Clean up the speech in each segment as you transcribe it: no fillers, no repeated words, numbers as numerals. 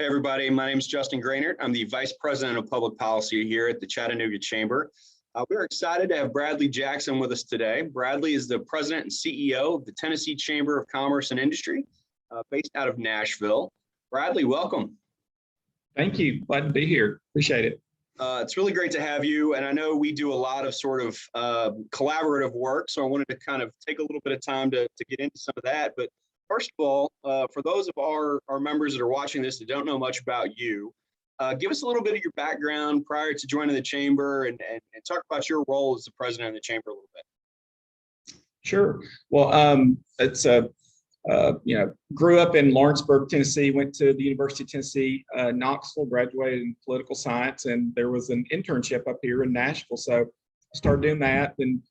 Hey everybody, my name is Justin Groenert. I'm the Vice President of Public Policy here at the Chattanooga Chamber. We're excited to have Bradley Jackson with us today. Bradley is the President and CEO of the Tennessee Chamber of Commerce and Industry, based out of Nashville. Bradley, welcome. Thank you. Glad to be here. Appreciate it. It's really great to have you. And I know we do a lot of sort of collaborative work. So I wanted to kind of take a little bit of time to get into some of that. But first of all, for those of our members that are watching this that don't know much about you, give us a little bit of your background prior to joining the chamber and talk about your role as the president of the chamber a little bit. Sure. Well, it's grew up in Lawrenceburg, Tennessee, went to the University of Tennessee, Knoxville, graduated in political science, and there was an internship up here in Nashville. So I started doing that, then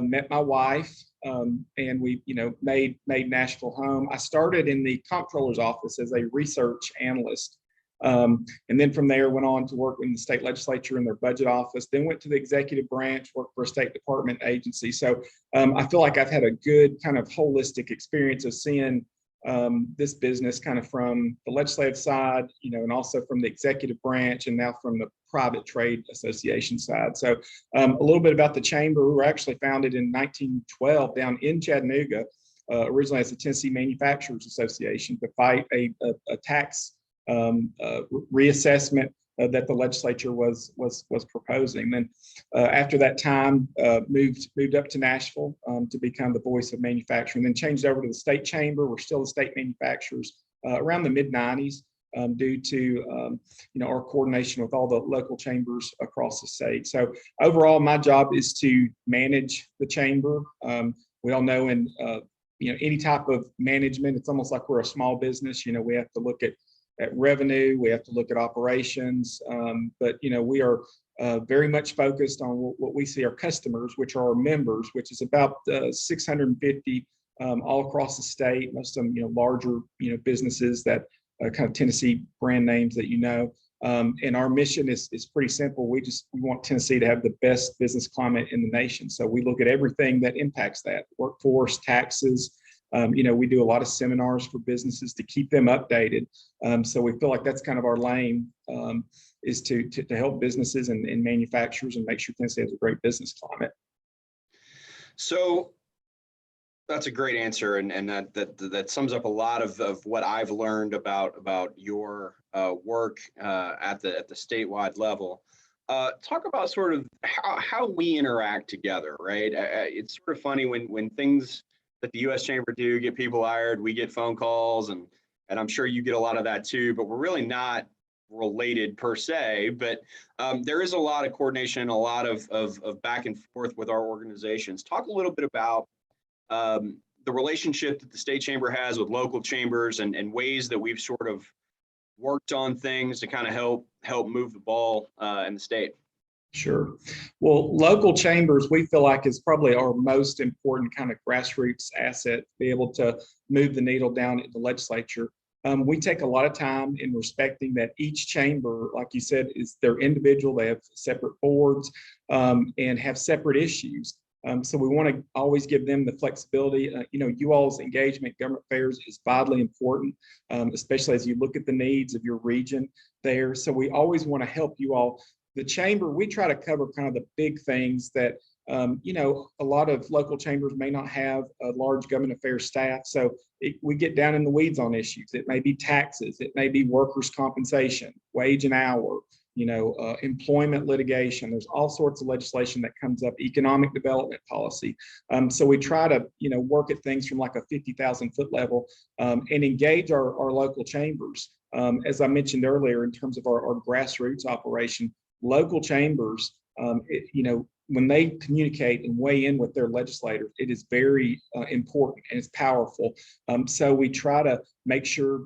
met my wife, and we, made Nashville home. I started in the comptroller's office as a research analyst. And then from there went on to work in the state legislature in their budget office, then went to the executive branch, worked for a State Department agency. So I feel like I've had a good kind of holistic experience of seeing this business kind of from the legislative side, and also from the executive branch and now from the private trade association side. So a little bit about the chamber. We were actually founded in 1912 down in Chattanooga, originally as the Tennessee Manufacturers Association, to fight a tax reassessment that the legislature was proposing. Then after that time, moved up to Nashville to become the voice of manufacturing, then changed over to the state chamber. We're still the state manufacturers around the mid-90s due to our coordination with all the local chambers across the state. So overall, my job is to manage the chamber. We all know in any type of management, it's almost like we're a small business. We have to look at revenue, we have to look at operations, but we are very much focused on what we see our customers, which are our members, which is about 650 all across the state. Most of them, larger, businesses that kind of Tennessee brand names that and our mission is pretty simple. We want Tennessee to have the best business climate in the nation. So we look at everything that impacts that: workforce, taxes. We do a lot of seminars for businesses to keep them updated. So we feel like that's kind of our lane, is to help businesses and manufacturers and make sure Tennessee has a great business climate. So that's a great answer, and that sums up a lot of what I've learned about your work at the statewide level. Talk about sort of how we interact together, right? It's sort of funny when things that the U.S. Chamber do get people hired, we get phone calls, and I'm sure you get a lot of that too, but we're really not related per se, but there is a lot of coordination, a lot of back and forth with our organizations. Talk a little bit about the relationship that the state chamber has with local chambers and ways that we've sort of worked on things to kind of help move the ball in the state. Sure. Well, local chambers, we feel like, is probably our most important kind of grassroots asset to be able to move the needle down at the legislature. We take a lot of time in respecting that each chamber, like you said, is their individual. They have separate boards and have separate issues. So we want to always give them the flexibility. You all's engagement in government affairs is vitally important, especially as you look at the needs of your region there. So we always want to help you all. The chamber, we try to cover kind of the big things that, a lot of local chambers may not have a large government affairs staff. So we get down in the weeds on issues. It may be taxes, it may be workers' compensation, wage and hour, employment litigation. There's all sorts of legislation that comes up, economic development policy. So we try to, work at things from like a 50,000-foot level and engage our local chambers. As I mentioned earlier, in terms of our grassroots operation, local chambers, when they communicate and weigh in with their legislators, it is very important and it's powerful. So we try to make sure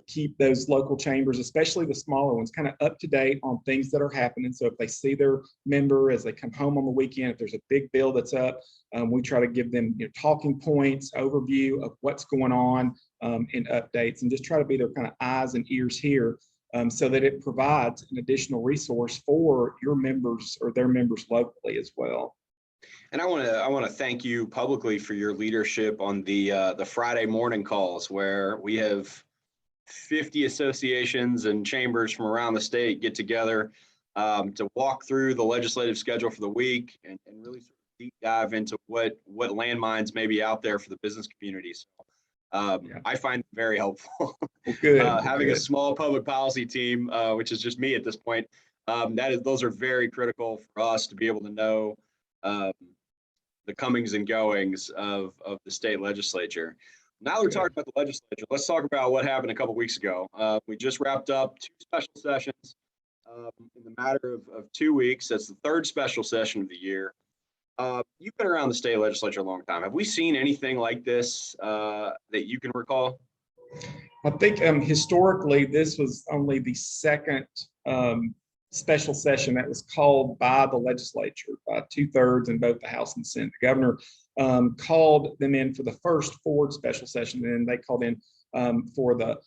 keep those local chambers, especially the smaller ones, kind of up to date on things that are happening. So if they see their member as they come home on the weekend, if there's a big bill that's up, we try to give them talking points, overview of what's going on, and updates, and just try to be their kind of eyes and ears here. So that it provides an additional resource for your members or their members locally as well. And I want to thank you publicly for your leadership on the Friday morning calls, where we have 50 associations and chambers from around the state get together to walk through the legislative schedule for the week and really sort of deep dive into what landmines may be out there for the business communities. I find it very helpful. Well, good. Having a Good. small public policy team, which is just me at this point, those are very critical for us to be able to know the comings and goings of the state legislature. Now we're talking about the legislature. Let's talk about what happened a couple weeks ago. We just wrapped up 2 special sessions in the matter of 2 weeks. That's the 3rd special session of the year. You've been around the state legislature a long time. Have we seen anything like this that you can recall? I think historically, this was only the 2nd special session that was called by the legislature by 2/3 in both the House and Senate. The governor called them in for the first Ford special session, and then they called in for the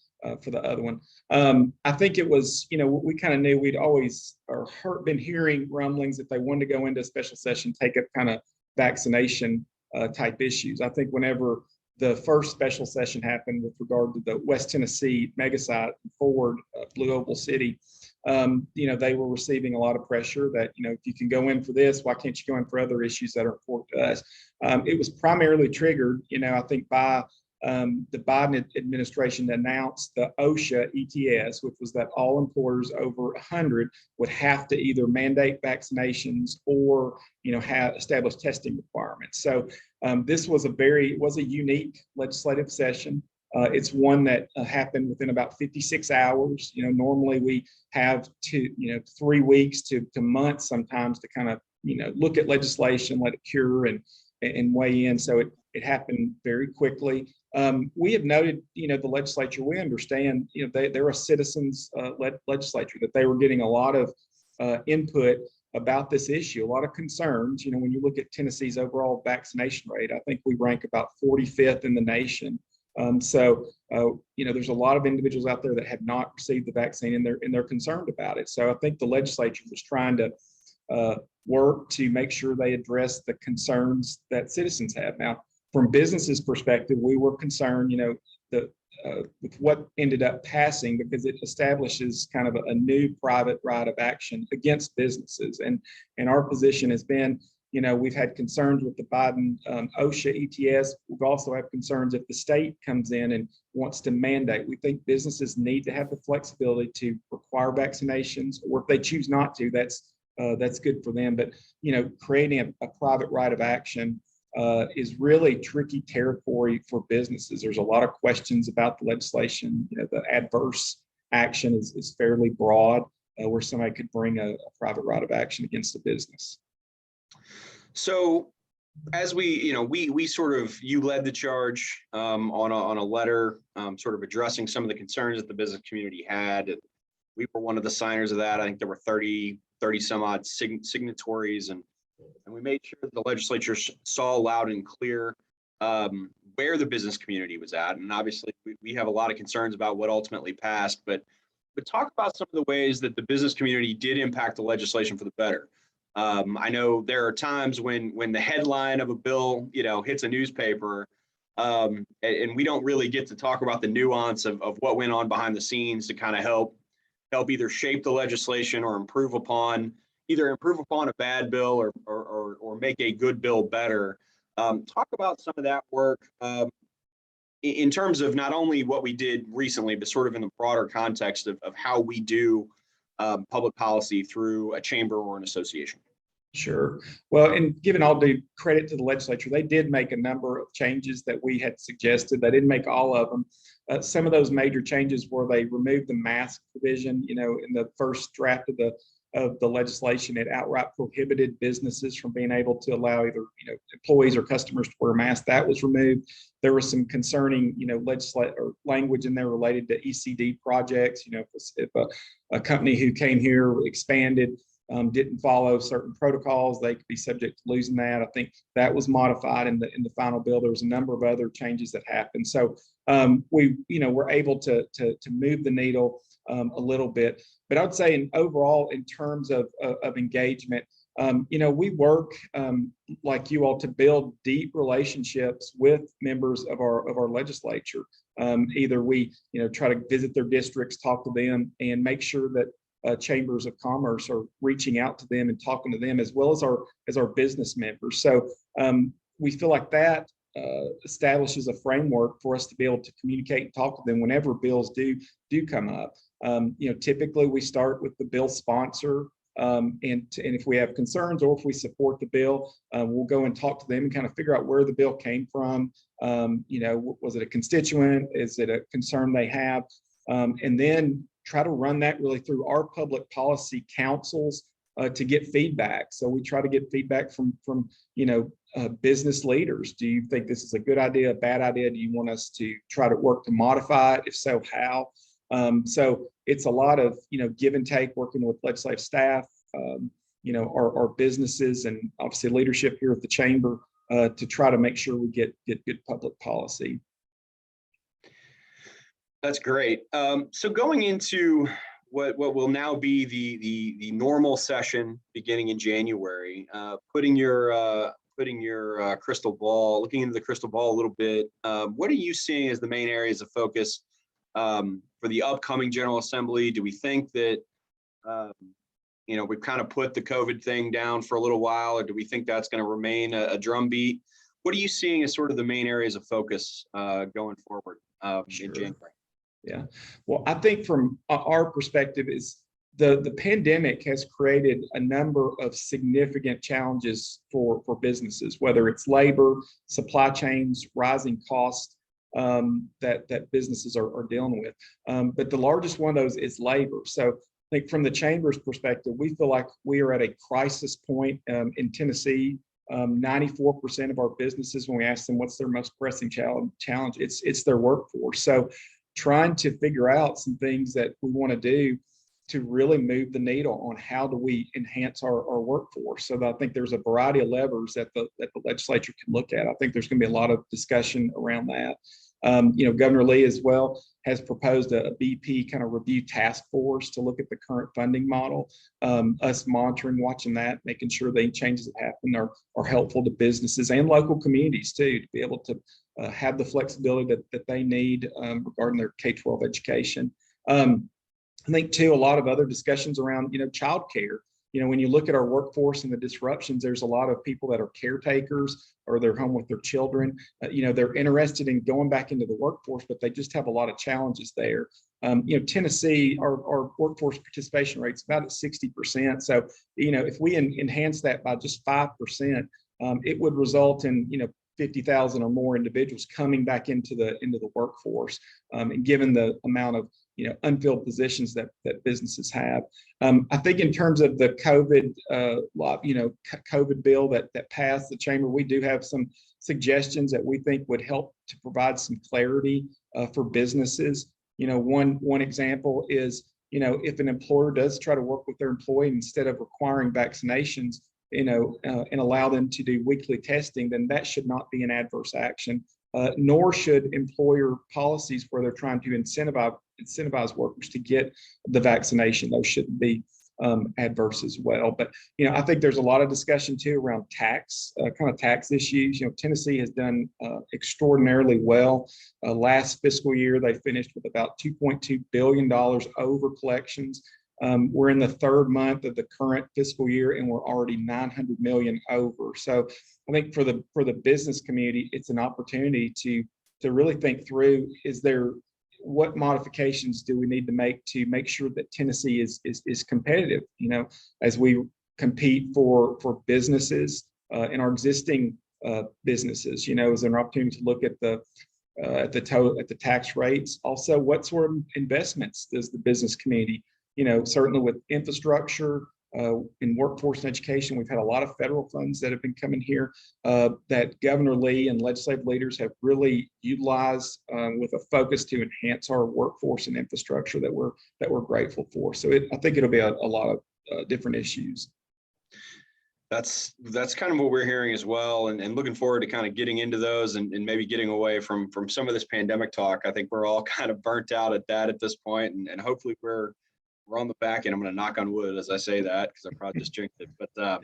other one. I think it was, we kind of knew we'd always been hearing rumblings that they wanted to go into a special session, take up kind of vaccination type issues. I think whenever the first special session happened with regard to the West Tennessee mega site, Ford, Blue Oval City, they were receiving a lot of pressure that, if you can go in for this, why can't you go in for other issues that are important to us? It was primarily triggered, I think by the Biden administration announced the OSHA ETS, which was that all employers over 100 would have to either mandate vaccinations or, have established testing requirements. So this was a unique legislative session. It's one that happened within about 56 hours. Normally we have 3 weeks to months sometimes to kind of, look at legislation, let it cure and weigh in. So it happened very quickly. We have noted, the legislature, we understand, they're a citizens legislature, that they were getting a lot of input about this issue, a lot of concerns. When you look at Tennessee's overall vaccination rate, I think we rank about 45th in the nation. There's a lot of individuals out there that have not received the vaccine and they're concerned about it. So I think the legislature was trying to work to make sure they address the concerns that citizens have. Now, from businesses' perspective, we were concerned, with what ended up passing, because it establishes kind of a new private right of action against businesses. And our position has been, we've had concerns with the Biden OSHA ETS. We've also had concerns if the state comes in and wants to mandate. We think businesses need to have the flexibility to require vaccinations, or if they choose not to, that's good for them. But, creating a private right of action is really tricky territory for businesses. There's a lot of questions about the legislation. The adverse action is fairly broad, where somebody could bring a private right of action against a business. So as we sort of, you led the charge on a letter sort of addressing some of the concerns that the business community had. And we were one of the signers of that. I think there were 30 some odd signatories, and we made sure that the legislature saw loud and clear where the business community was at. And obviously we have a lot of concerns about what ultimately passed, but talk about some of the ways that the business community did impact the legislation for the better. I know there are times when the headline of a bill, hits a newspaper, and we don't really get to talk about the nuance of what went on behind the scenes to kind of help either shape the legislation or improve upon a bad bill or make a good bill better. Talk about some of that work in terms of not only what we did recently, but sort of in the broader context of how we do public policy through a chamber or an association. Sure. Well, and given all due credit to the legislature, they did make a number of changes that we had suggested. They didn't make all of them. Some of those major changes were they removed the mask provision. In the first draft of the legislation, it outright prohibited businesses from being able to allow either employees or customers to wear a mask. That was removed. There was some concerning language in there related to ECD projects. If a company who came here expanded didn't follow certain protocols, they could be subject to losing that. I think that was modified in the final bill. There was a number of other changes that happened. So we were able to move the needle a little bit. But I would say overall, in terms of engagement, we work like you all to build deep relationships with members of our legislature. Either we, try to visit their districts, talk to them, and make sure that chambers of commerce are reaching out to them and talking to them, as well as our business members. So we feel like that establishes a framework for us to be able to communicate and talk to them whenever bills do come up. Typically we start with the bill sponsor, and if we have concerns or if we support the bill, we'll go and talk to them and kind of figure out where the bill came from. Was it a constituent? Is it a concern they have? And then try to run that really through our public policy councils to get feedback. So we try to get feedback from business leaders. Do you think this is a good idea, a bad idea? Do you want us to try to work to modify it? If so, how? So it's a lot of give and take, working with legislative staff, our businesses, and obviously leadership here at the chamber to try to make sure we get good public policy. That's great. So going into what will now be the normal session beginning in January, putting your crystal ball, looking into the crystal ball a little bit, what are you seeing as the main areas of focus for the upcoming General Assembly? Do we think that we've kind of put the COVID thing down for a little while, or do we think that's going to remain a drumbeat? What are you seeing as sort of the main areas of focus going forward in January? Yeah, well, I think from our perspective is the pandemic has created a number of significant challenges for businesses, whether it's labor, supply chains, rising costs that businesses are dealing with. But the largest one of those is labor. So I think from the chamber's perspective, we feel like we are at a crisis point in Tennessee. 94% of our businesses, when we ask them what's their most pressing challenge, it's their workforce. So trying to figure out some things that we want to do to really move the needle on how do we enhance our workforce. So that I think there's a variety of levers that the legislature can look at. I think there's going to be a lot of discussion around that. Governor Lee as well has proposed a BP kind of review task force to look at the current funding model. Us monitoring, watching that, making sure the changes that happen are helpful to businesses and local communities too, to be able to have the flexibility that they need regarding their K-12 education. I think too, a lot of other discussions around, childcare. When you look at our workforce and the disruptions, there's a lot of people that are caretakers or they're home with their children. They're interested in going back into the workforce, but they just have a lot of challenges there. Tennessee, our workforce participation rate is about at 60%. So, if we enhance that by just 5%, it would result in, 50,000 or more individuals coming back into the workforce. And given the amount of unfilled positions that businesses have, I think in terms of the COVID, COVID bill that passed the chamber, we do have some suggestions that we think would help to provide some clarity for businesses. One example is, if an employer does try to work with their employee, instead of requiring vaccinations, and allow them to do weekly testing, then that should not be an adverse action. Nor should employer policies where they're trying to incentivize workers to get the vaccination. Those shouldn't be adverse as well. But I think there's a lot of discussion too around tax issues. Tennessee has done extraordinarily well. Last fiscal year, they finished with about $2.2 billion over collections. We're in the third month of the current fiscal year, and we're already 900 million over. So I think for the business community, it's an opportunity to really think through: what modifications do we need to make sure that Tennessee is competitive? As we compete for businesses in our existing businesces. Is there an opportunity to look at the tax rates? Also, what sort of investments does the business community? Certainly with infrastructure, in workforce and education, we've had a lot of federal funds that have been coming here that Governor Lee and legislative leaders have really utilized with a focus to enhance our workforce and infrastructure that we're grateful for. So I think it'll be a lot of different issues. That's kind of what we're hearing as well, and looking forward to kind of getting into those and maybe getting away from some of this pandemic talk. I think we're all kind of burnt out at that at this point, and hopefully we're on the back end. I'm going to knock on wood as I say that, because I probably just jinxed it. But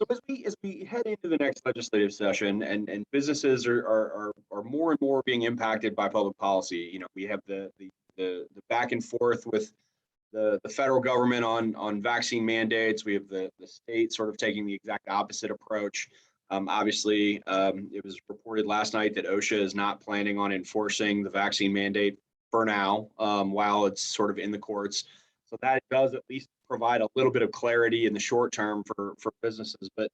So as we head into the next legislative session, and businesses are more and more being impacted by public policy. We have the back and forth with the federal government on vaccine mandates. We have the state sort of taking the exact opposite approach. Obviously, it was reported last night that OSHA is not planning on enforcing the vaccine mandate for now, while it's sort of in the courts. So that does at least provide a little bit of clarity in the short term for businesses. But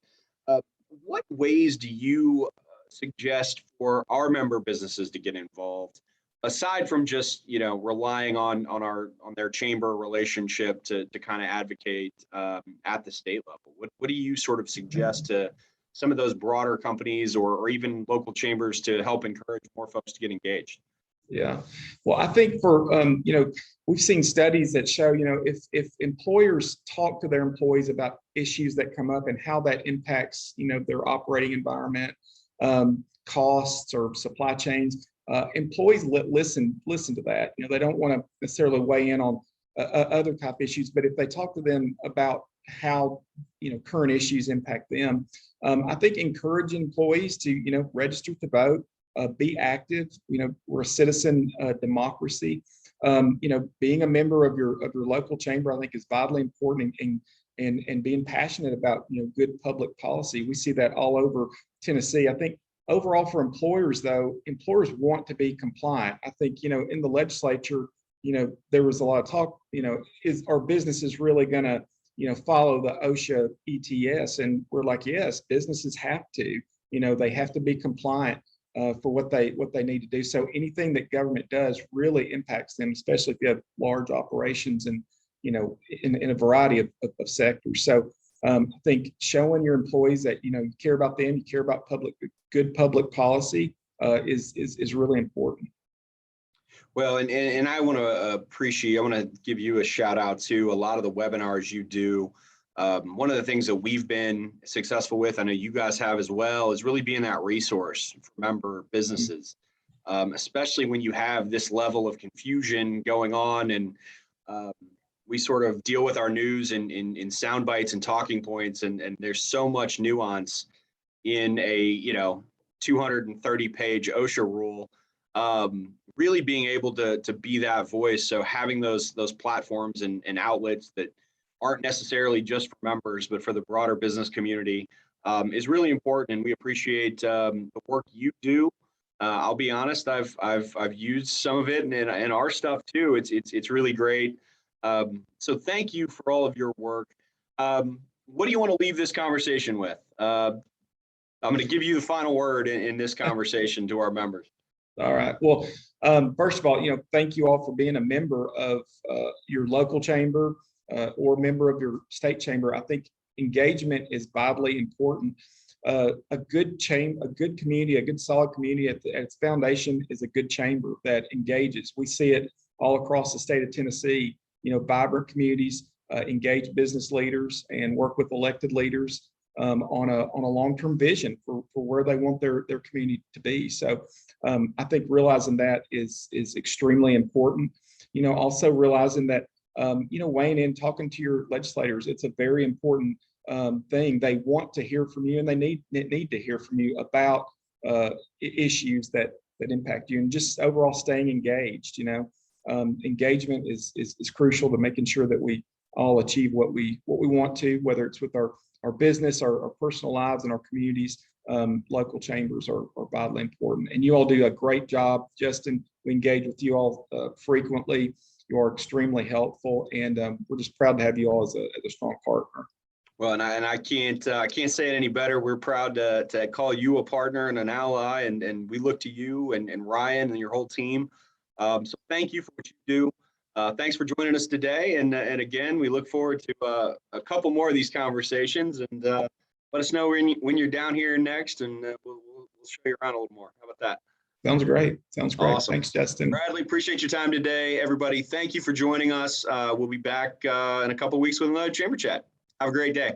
what ways do you suggest for our member businesses to get involved, aside from just relying on their chamber relationship to kind of advocate at the state level? What do you sort of suggest to some of those broader companies or even local chambers to help encourage more folks to get engaged? Yeah, well, I think for we've seen studies that show if employers talk to their employees about issues that come up and how that impacts their operating environment, costs or supply chains, employees listen to that. They don't want to necessarily weigh in on other type issues, but if they talk to them about how current issues impact them, I think encourage employees to register to vote. Be active. We're a citizen democracy. Being a member of your local chamber, I think, is vitally important, and being passionate about good public policy. We see that all over Tennessee. I think overall for employers, though, employers want to be compliant. I think in the legislature, there was a lot of talk. Is our businesses really going to follow the OSHA ETS? And we're like, yes, businesses have to. They have to be compliant for what they need to do. So anything that government does really impacts them, especially if you have large operations and in a variety of sectors. So I think showing your employees that you care about them, you care about good public policy is really important. Well, and I want to give you a shout out to a lot of the webinars you do. One of the things that we've been successful with, I know you guys have as well, is really being that resource for member businesses, especially when you have this level of confusion going on. And we sort of deal with our news in sound bites and talking points, and there's so much nuance in a 230-page OSHA rule. Really being able to be that voice. So having those platforms and outlets that aren't necessarily just for members, but for the broader business community is really important. And we appreciate the work you do. I'll be honest, I've used some of it in our stuff too. It's really great. So thank you for all of your work. What do you want to leave this conversation with? I'm going to give you the final word in this conversation to our members. All right. Well, first of all, thank you all for being a member of your local chamber or member of your state chamber. I think engagement is vitally important. A good community, a good solid community at its foundation is a good chamber that engages. We see it all across the state of Tennessee. Vibrant communities engage business leaders and work with elected leaders on a long-term vision for where they want their community to be. So I think realizing that is extremely important. Also realizing that weighing in, talking to your legislators, it's a very important thing. They want to hear from you, and they need to hear from you about issues that impact you, and just overall staying engaged. Engagement is crucial to making sure that we all achieve what we want to, whether it's with our business, our personal lives, and our communities. Local chambers are vitally important, and you all do a great job, Justin. We engage with you all frequently. You are extremely helpful, and we're just proud to have you all as a strong partner. Well, and I can't say it any better. We're proud to call you a partner and an ally, and we look to you and Ryan and your whole team. So thank you for what you do. Thanks for joining us today, and again, we look forward to a couple more of these conversations. And let us know when you're down here next, and we'll show you around a little more. How about that? Sounds great. Sounds great. Awesome. Thanks, Justin. Bradley, appreciate your time today. Everybody, thank you for joining us. We'll be back in a couple of weeks with another Chamber Chat. Have a great day.